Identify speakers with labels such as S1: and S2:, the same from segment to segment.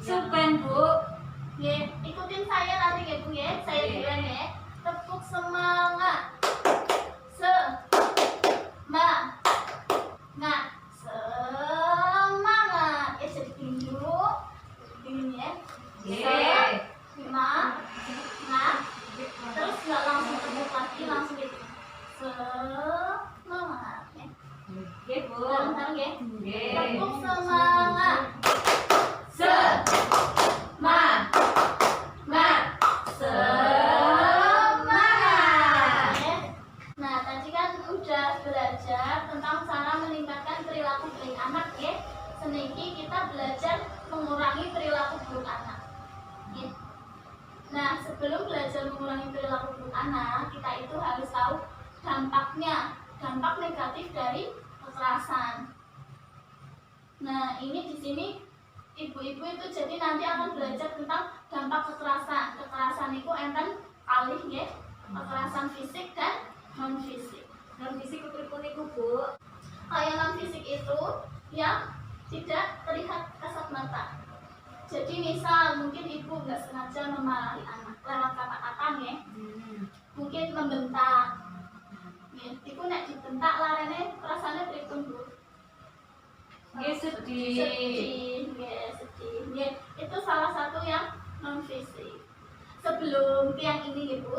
S1: Supen, Bu.
S2: Nggih, ikutin saya nanti ya Bu ya. Saya bilang ya. Tepuk semangat. Semangat. Semangat. Ya jadi dulu. Dingin ya. Semangat. Terus nggak langsung tepuk lagi, langsung gitu. Semangat ya.
S1: Nggih, Bu.
S2: Bentar ya.
S1: Nggih.
S2: Tepuk semangat. Semangat. Semangat. Nah, tadi kan udah belajar tentang cara meningkatkan perilaku baik anak ya. Seniki kita belajar mengurangi perilaku buruk anak. Ya. Nah, sebelum belajar mengurangi perilaku buruk anak, kita itu harus tahu dampaknya, dampak negatif dari kekerasan. Nah, ini di sini ibu-ibu itu jadi nanti akan belajar tentang dampak kekerasan. Kekerasan itu enten alih ya, kekerasan fisik dan non fisik.
S1: Non fisik pripun niku, Bu?
S2: Kalau non fisik itu yang tidak terlihat kasat mata. Jadi misal mungkin ibu nggak sengaja memarahi anak lewat kata-kata ya, mungkin membentak. Ya, ibu nek dibentak larene rasanya pripun, Bu?
S1: Nggih, sedih.
S2: Sedih. Ya, itu salah satu yang non fisik. Sebelum yang ini ibu,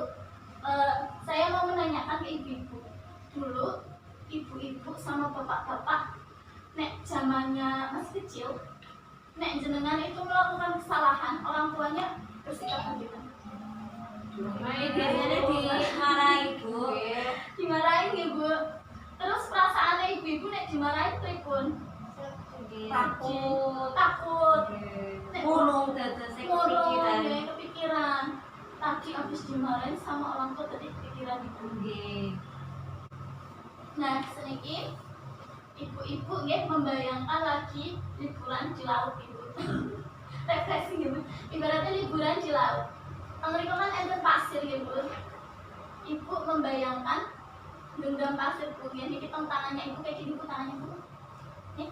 S2: saya mau menanyakan ke ibu-ibu. Dulu ibu-ibu sama bapak-bapak, nek zamannya masih kecil, nek jenengan itu melakukan kesalahan, orang tuanya bersikap bagaimana?
S1: Biasanya dimarahi, Bu.
S2: Dimarahin ya Bu. Terus perasaannya ibu-ibu nek dimarahin pripun? Takut.
S1: Murung dados kepikiran.
S2: Kepikiran. Tadi habis dimarahin sama orang tua tadi kepikiran ibu. Nah, sedikit ibu-ibu nggih membayangkan lagi liburan di laut ibu. Refreshing ibu. Ibaratnya liburan di laut. Mereka kan enten pasir ibu. Ibu membayangkan genggam pasir bu. Ini kita tangannya ibu kayak gini bu, tangannya bu. Nih.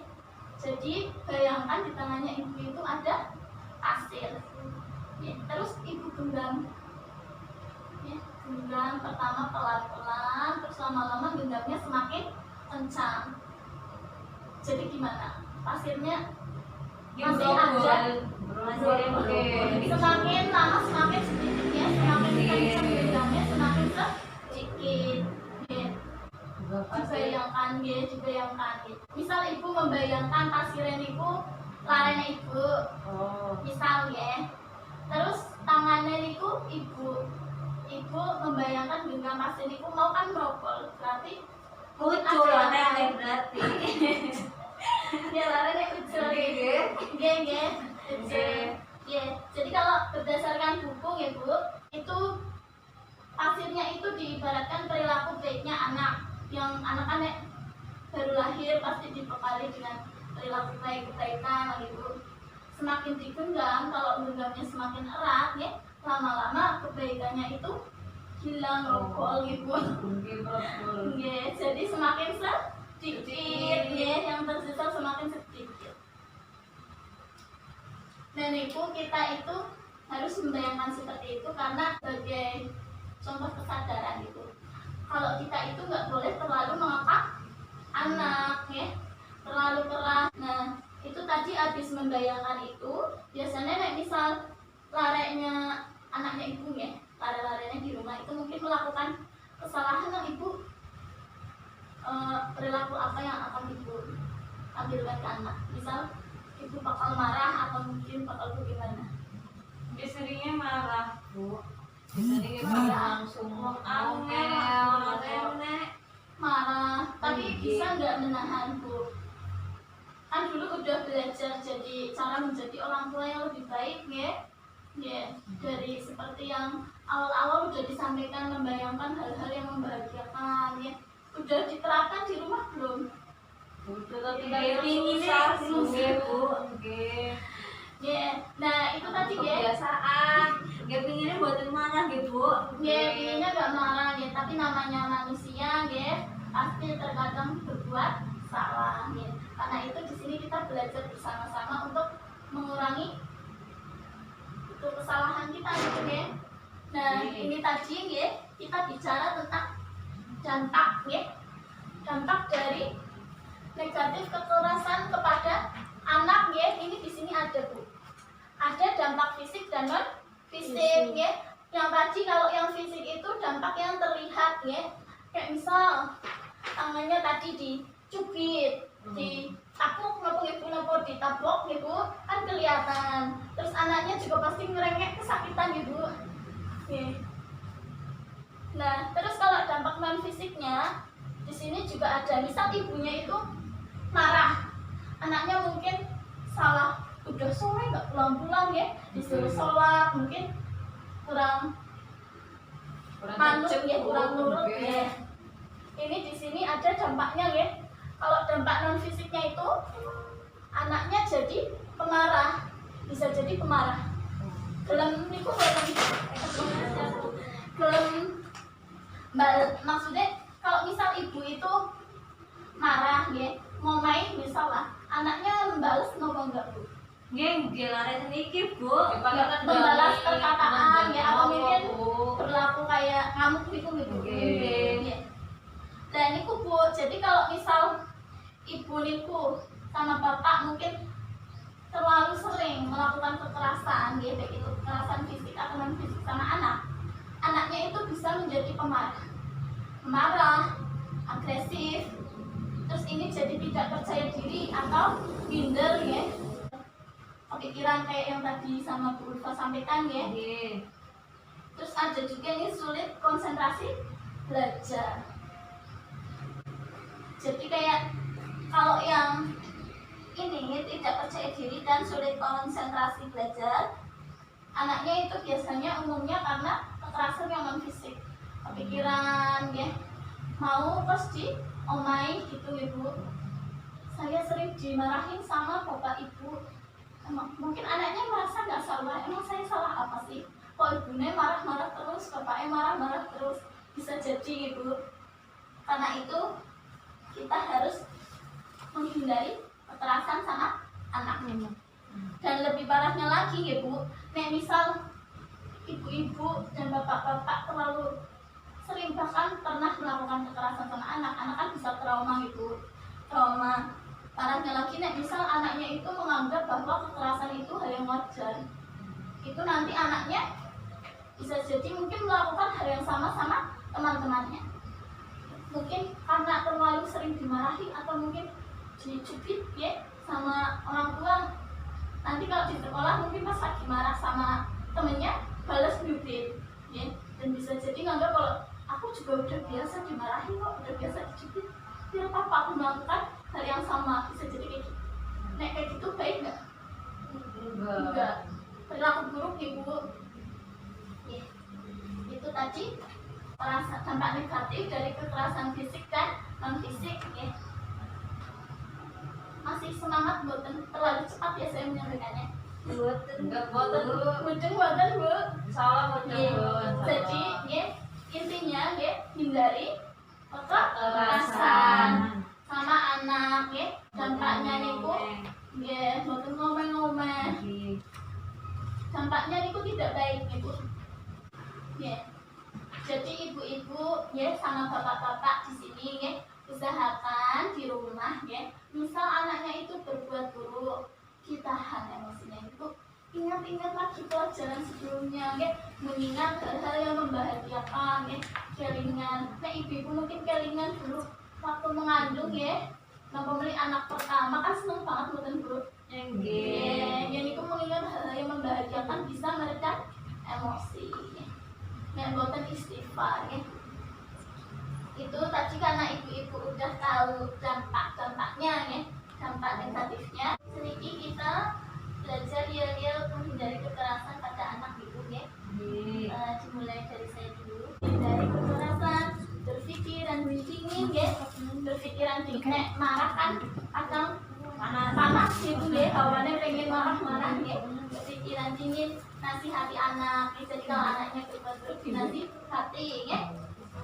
S2: Jadi bayangkan di tangannya ibu itu ada pasir. Ya, terus ibu genggam. Ya, genggam pertama pelan-pelan, terus lama-lama genggamnya semakin kencang. Jadi gimana? Pasirnya masih ada. Semakin lama semakin sedikit ya, semakin kencang genggamnya semakin sedikit. Ya. Dibayangkan ya, dibayangkan. Misal ibu membayangkan pasirnya ibu, larenya ibu. Misal ya. Terus tangannya ibu, ibu membayangkan genggam pasir ibu mau kan merokol, berarti
S1: Ucul aneh berarti.
S2: Ya larenya ucul nggih. Jadi kalau berdasarkan buku ya Bu, itu pasirnya itu diibaratkan perilaku baiknya anak. Yang anak-anak baru lahir pasti dibekali dengan perilaku baik kebaikan gitu. Semakin digenggam, kalau genggamnya semakin erat ya, lama-lama kebaikannya itu hilang rokol gitu. Jadi semakin sedikit ya, yang tersisa semakin sedikit. Dan itu kita itu harus membayangkan seperti itu karena sebagai contoh kesadaran itu. Kalau kita itu nggak boleh terlalu mengekang anak ya, terlalu keras. Nah itu tadi habis membayangkan itu biasanya misal larenya anaknya ibu ya, lare-larenya di rumah itu mungkin melakukan kesalahan yang ibu perilaku apa yang akan ibu ambilkan ke anak. Misal ibu bakal marah atau mungkin bakal bagaimana?
S1: Biasanya marah, Bu. Biasanya marah langsung
S2: marah, tapi bisa nggak menahan Bu? Kan dulu udah belajar jadi cara menjadi orang tua yang lebih baik ya. Dari seperti yang awal-awal udah disampaikan, membayangkan hal-hal yang membahagiakan ya. Udah diterapkan di rumah belum?
S1: Udah, tapi ini susah Bu.
S2: Nah itu tadi ya.
S1: Kebiasaan. Pinginnya buatin marah Bu.
S2: Pinginnya nggak marah ya, tapi namanya manusia ya pasti terkadang berbuat salah ya. Karena itu di sini kita belajar bersama-sama untuk mengurangi ini tadi nggih, kita bicara tentang dampak nggih. Dampak dari negatif kekerasan kepada anak nggih. Ini di sini ada Bu. Ada dampak fisik dan non fisik nggih. Yang tadi kalau yang fisik itu dampak yang terlihat nggih. Kayak misal tangannya tadi dicubit, ditapuk napa ibu napa ditabok ibu kan kelihatan. Terus anaknya juga pasti ngerengek kesakitan ibu. Oke. Nah, terus kalau dampak non fisiknya di sini juga ada. Misal ibunya itu marah, anaknya mungkin salah, udah sore nggak pulang-pulang ya, disuruh sholat, mungkin kurang manut ya, kurang nurut ya. Ini di sini ada dampaknya ya. Kalau dampak non fisiknya itu anaknya jadi pemarah, bisa jadi pemarah. Gelem niku gelem maksudnya kalau misal ibu itu marah ya, mau main misal lah, anaknya membalas nopo enggak Bu?
S1: Nggih, lare niki, Bu.
S2: Membalas perkataan ya, atau mungkin berlaku kayak ngamuk niku Bu. Nggih. Dan niku Bu, jadi kalau misal ibu niku sama bapak mungkin terlalu sering melakukan kekerasan ya, baik itu kekerasan fisik atau non fisik sama anak, anaknya itu bisa menjadi pemarah, agresif, terus ini jadi tidak percaya diri atau minder ya, pikiran kayak yang tadi sama Bu Ulfa sampaikan ya. Terus ada juga ini sulit konsentrasi belajar. Jadi kayak kalau yang ini tidak percaya diri dan sulit konsentrasi belajar, anaknya itu biasanya umumnya karena kekerasan yang non fisik, pikiran ya, mau terus diomai gitu ibu. Saya sering dimarahin sama bapak ibu. Mungkin anaknya merasa nggak salah, emang saya salah apa sih? Kok ibunya marah-marah terus, bapaknya marah-marah terus, bisa jadi ibu. Karena itu kita harus menghindari kekerasan sama anak. Dan lebih parahnya lagi ya Bu, nek misal ibu-ibu dan bapak-bapak terlalu sering bahkan pernah melakukan kekerasan sama anak kan bisa trauma gitu, trauma. Parahnya lagi nek misal anaknya itu menganggap bahwa kekerasan itu hal yang wajar, itu nanti anaknya bisa jadi mungkin melakukan hal yang sama teman-temannya. Mungkin karena terlalu sering dimarahi atau mungkin dicubit ya sama orang tua. Nanti kalau di sekolah mungkin pas lagi marah sama temennya balas nyubit ya. Dan bisa jadi nganggap kalau aku juga udah biasa dimarahi kok, udah biasa dicubit, biar papa aku melakukan hal yang sama. Bisa jadi kayak gitu. Nek kayak gitu baik nggak? Enggak. Perilaku buruk ibu ya. Itu tadi dampak negatif dari kekerasan fisik dan non fisik ya. Masih semangat buatan terlalu cepat ya saya menyampaikannya.
S1: Enggak boten, Bu.
S2: Buatan Bu.
S1: Salah boten, Bu.
S2: Jadi ya, intinya ya hindari kekerasan sama anak ya. Dampaknya niku ya boten ngomel-ngomel. Dampaknya niku tidak baik ibu. Ya. Jadi ibu-ibu ya sama bapak-bapak di sini ya, usahakan di rumah ya. Misal anaknya itu berbuat buruk, ditahan emosinya itu. Ingat-ingat lagi pelajaran sebelumnya ya, mengingat hal-hal yang membahagiakan ya, kelingan. Nah ibu-ibu mungkin kelingan dulu waktu mengandung ya, membeli anak pertama kan seneng banget bukan Bu. Ya, yang itu mengingat hal-hal yang membahagiakan bisa meredam emosi. Yang buatan istighfar ya. Itu tadi karena ibu-ibu udah tahu dampak-dampaknya ya, dampak negatifnya. Sedikit kita belajar real menghindari kekerasan pada anak ibu ya. Dimulai dari saya dulu. Hindari kekerasan, berpikiran dingin ya, berpikiran dingin, marah kan kadang panas gitu ya, hawannya pengen marah-marah ya. Berpikiran dingin, nasihati anak. Jadi kalau anaknya berbuat buruk dinasihati ya.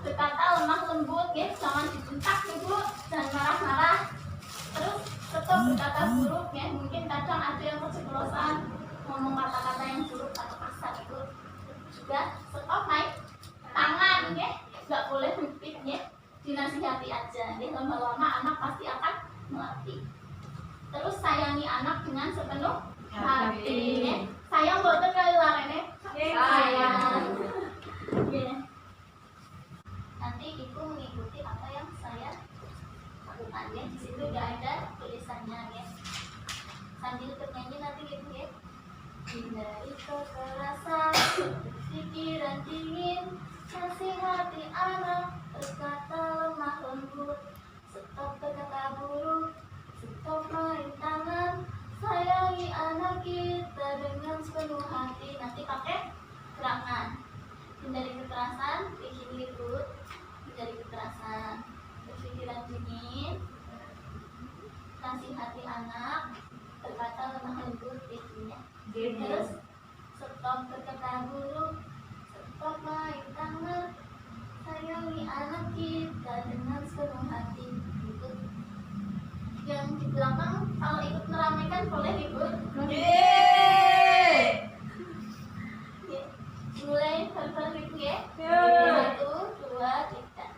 S2: Berkata lemah lembut ya, jangan dibentak ibu dan marah-marah. Terus tetap berkata buruk ya, mungkin kadang ada yang keceplosan ngomong kata-kata yang buruk atau kasar itu juga stop naik kekerasan ya, nggak boleh ngutip ya, dinasihati aja. Ya, lama-lama anak pasti akan melatih. Terus sayangi anak dengan sepenuh hati. Ya. Sayang boten kali larene. Sayang. Ya. Nanti ibu mengikuti apa yang saya lakukan ya. Di situ udah ada tulisannya ya. Sambil bernyanyi nanti ibu ya. Hindari kekerasan, pikiran dingin, nasihati anak, berkata lemah lembut, stop berkata buruk, stop main tangan, sayangi anak kita dengan sepenuh hati. Nanti pakai gerakan. Hindari kekerasan, bikin ribut, hindari kekerasan, berpikiran dingin, nasihati anak, berkata lemah lembut, bikinnya. Terus stop berkata buruk, stop main tangan, sayangi anak kita dengan sepenuh hati. Ikut yang di belakang kalau ikut meramaikan boleh ikut. Mulai bareng-bareng ibu ya. 1, 2, 3.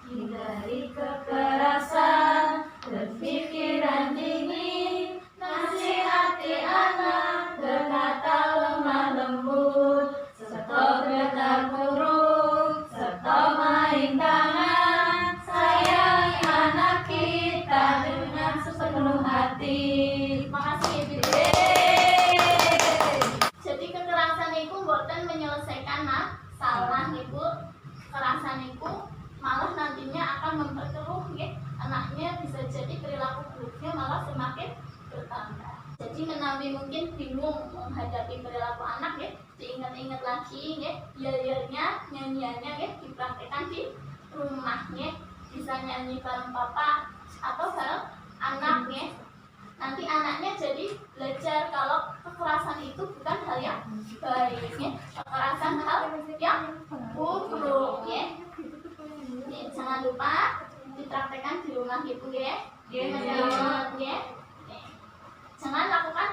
S2: Hindari kekerasan, berpikiran dingin, nasihati anak, berkata lemah lembut, stop berkata buruk, stop main tangan, sayangi anak kita dengan sepenuh hati. Makasih ibu. Jadi kekerasan itu bukan menyelesaikan masalah ibu. Kekerasan itu malah nantinya akan memperkeruh ya. Anaknya bisa jadi perilaku buruknya malah semakin bertambah. Jadi menawi mungkin bingung menghadapi perilaku anak ya, diingat-ingat lagi ya, yel-yelnya, nyanyiannya ya, dipraktekkan di rumahnya. Bisa nyanyi bareng papa atau bareng anaknya. Nanti anaknya jadi belajar kalau kekerasan itu bukan hal yang baik ya. Kekerasan hal yang buruk ya. Jangan lupa dipraktekkan di rumah ibu ya. Ya. Jangan lakukan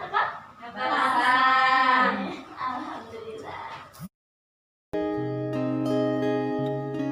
S2: kekerasan.